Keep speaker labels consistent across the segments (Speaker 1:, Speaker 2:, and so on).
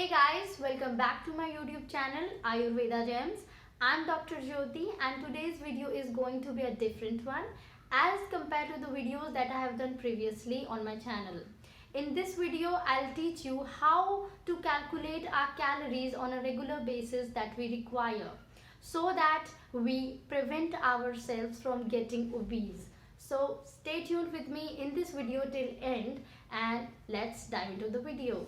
Speaker 1: Hey guys, welcome back to my YouTube channel Ayurveda Gems. I'm Dr. Jyoti and today's video is going to be a different one as compared to the videos that I have done previously on my channel. In this video, I'll teach you how to calculate our calories on a regular basis that we require so that we prevent ourselves from getting obese. So stay tuned with me in this video till end and let's dive into the video.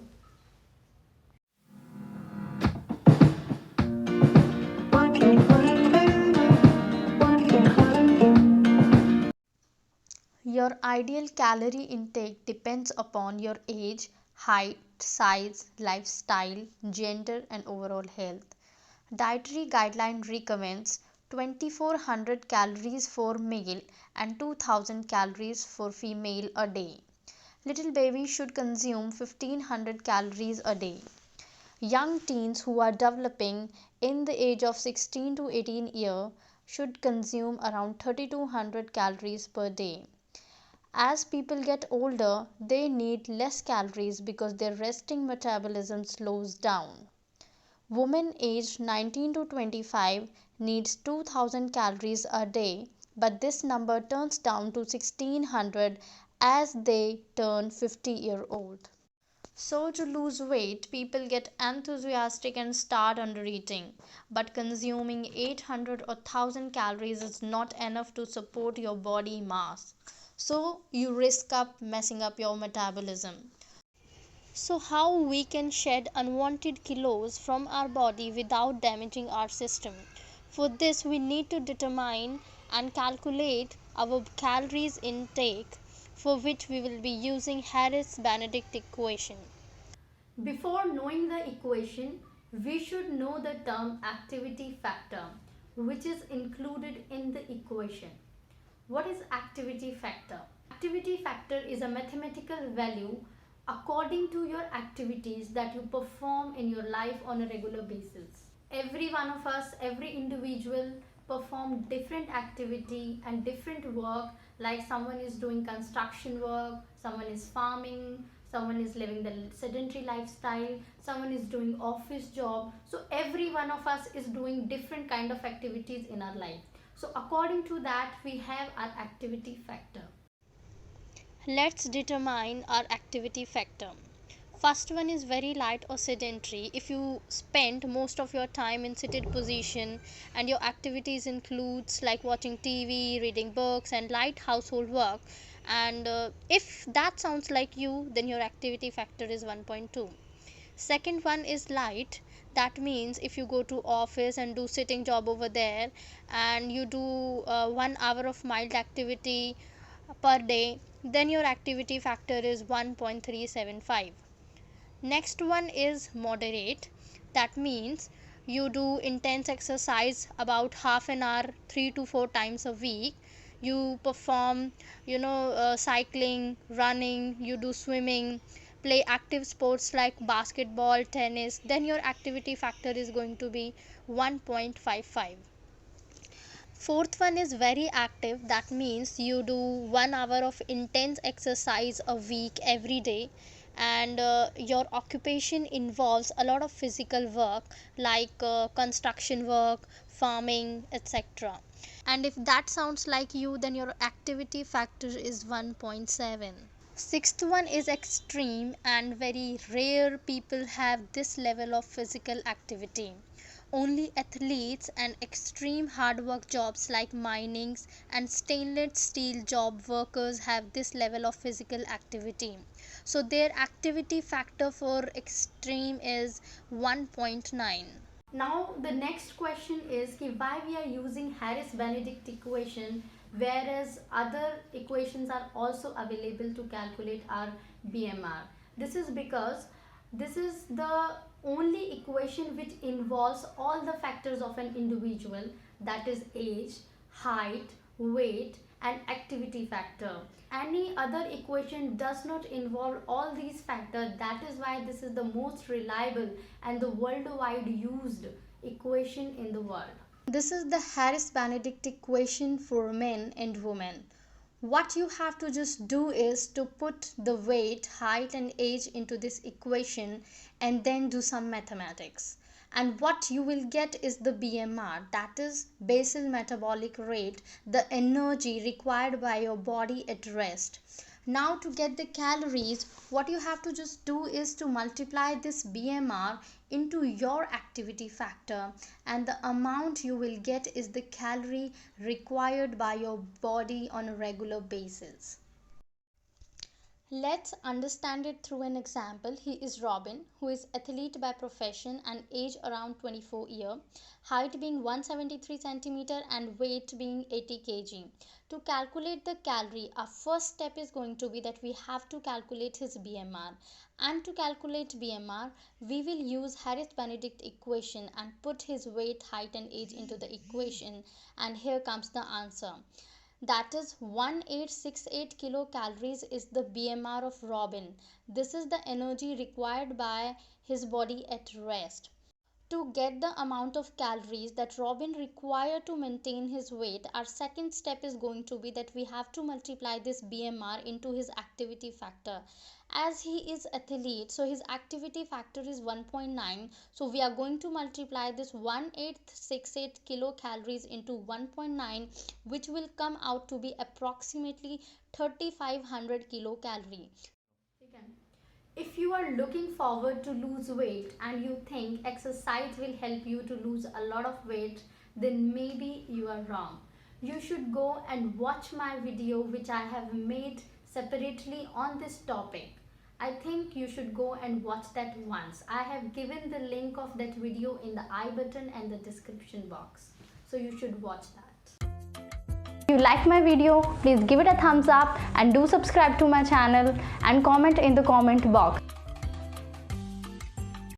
Speaker 1: Your ideal calorie intake depends upon your age, height, size, lifestyle, gender, and overall health. Dietary guideline recommends 2400 calories for male and 2000 calories for female a day. Little babies should consume 1500 calories a day. Young teens who are developing in the age of 16 to 18 years should consume around 3200 calories per day. As people get older, they need less calories because their resting metabolism slows down. Women aged 19 to 25 needs 2000 calories a day, but this number turns down to 1600 as they turn 50-year-old. So to lose weight, people get enthusiastic and start under eating. But consuming 800 or 1000 calories is not enough to support your body mass. So you risk up messing up your metabolism. So how we can shed unwanted kilos from our body without damaging our system? For this we need to determine and calculate our calories intake, for which we will be using Harris-Benedict equation. Before knowing the equation, we should know the term activity factor, which is included in the equation. What is activity factor? Activity factor is a mathematical value according to your activities that you perform in your life on a regular basis. Every one of us, every individual perform different activity and different work, like someone is doing construction work, someone is farming, someone is living the sedentary lifestyle, someone is doing office job. So every one of us is doing different kind of activities in our life. So according to that, we have our activity factor. Let's determine our activity factor. First one is very light or sedentary. If you spend most of your time in seated position and your activities includes like watching TV, reading books and light household work, and if that sounds like you, then your activity factor is 1.2. Second one is light. That means if you go to office and do sitting job over there and you do 1 hour of mild activity per day, then your activity factor is 1.375. Next one is moderate. That means you do intense exercise about half an hour 3 to 4 times a week. You perform cycling, running, you do swimming, play active sports like basketball, tennis, then your activity factor is going to be 1.55. Fourth one is very active. That means you do 1 hour of intense exercise a week every day, and your occupation involves a lot of physical work like construction work, farming, etc. And if that sounds like you, then your activity factor is 1.7. Sixth one is extreme, and very rare people have this level of physical activity. Only athletes and extreme hard work jobs like mining and stainless steel job workers have this level of physical activity. So their activity factor for extreme is 1.9. Now the next question is why we are using Harris-Benedict equation, whereas other equations are also available to calculate our BMR. This is because this is the only equation which involves all the factors of an individual, that is age, height, weight and activity factor. Any other equation does not involve all these factors. That is why this is the most reliable and the worldwide used equation in the world. This is the Harris-Benedict equation for men and women. What you have to just do is to put the weight, height and age into this equation and then do some mathematics. And what you will get is the BMR, that is basal metabolic rate, the energy required by your body at rest. Now to get the calories, what you have to just do is to multiply this BMR into your activity factor, and the amount you will get is the calorie required by your body on a regular basis. Let's understand it through an example. He is Robin, who is athlete by profession and age around 24 year, height being 173 centimeter and weight being 80 kg. To calculate the calorie, our first step is going to be that we have to calculate his BMR. And to calculate BMR, we will use Harris-Benedict equation and put his weight, height and age into the equation, and here comes the answer. That is 1868 kilocalories is the BMR of Robin. This is the energy required by his body at rest. To get the amount of calories that Robin required to maintain his weight, our second step is going to be that we have to multiply this BMR into his activity factor. As he is athlete, so his activity factor is 1.9. So we are going to multiply this 1868 kilocalories into 1.9, which will come out to be approximately 3500 kilocalorie. If you are looking forward to lose weight and you think exercise will help you to lose a lot of weight, then maybe you are wrong. You should go and watch my video which I have made separately on this topic. I think you should go and watch that once. I have given the link of that video in the I button and the description box. So you should watch that. If you like my video, please give it a thumbs up and do subscribe to my channel and comment in the comment box.